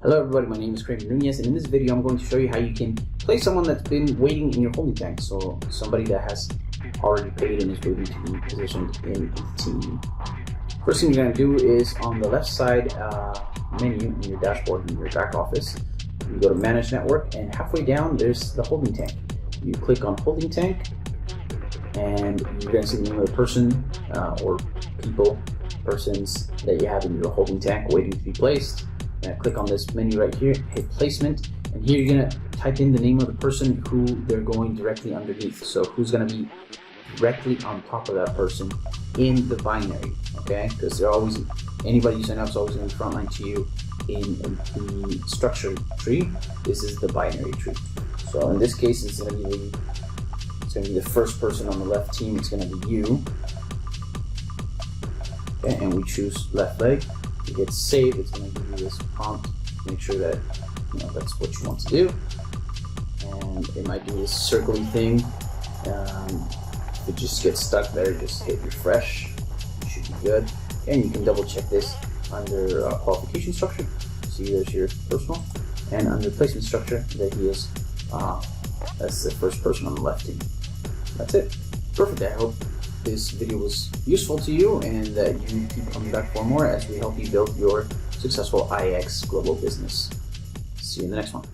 Hello everybody, my name is Kramer Nunez, and in this video I'm going to show you how you can place someone that's been waiting in your holding tank. So somebody that has already paid and is waiting to be positioned in the team. First thing you're going to do is on the left side menu in your dashboard in your back office, you go to Manage Network, and halfway down there's the holding tank. You click on holding tank and you're going to see the name of the person or persons that you have in your holding tank waiting to be placed. Click on this menu right here, hit placement, and here you're going to type in the name of the person who they're going directly underneath. So who's going to be directly on top of that person in the binary, okay? Because they're always, anybody you sign up is always going to be frontline to you in the structured tree. This is the binary tree. So in this case, it's going to be the first person on the left team. It's going to be you. Okay, and we choose left leg. You hit save, it's going to give you this prompt. Make sure that that's what you want to do. And it might do this circly thing. If it just gets stuck there, just hit refresh. You should be good. And you can double check this under qualification structure. See, there's your personal. And under placement structure, that he is, that's the first person on the left team. That's it. Perfect. I hope this video was useful to you and that you keep coming back for more as we help you build your successful iXGlobal business. See you in the next one.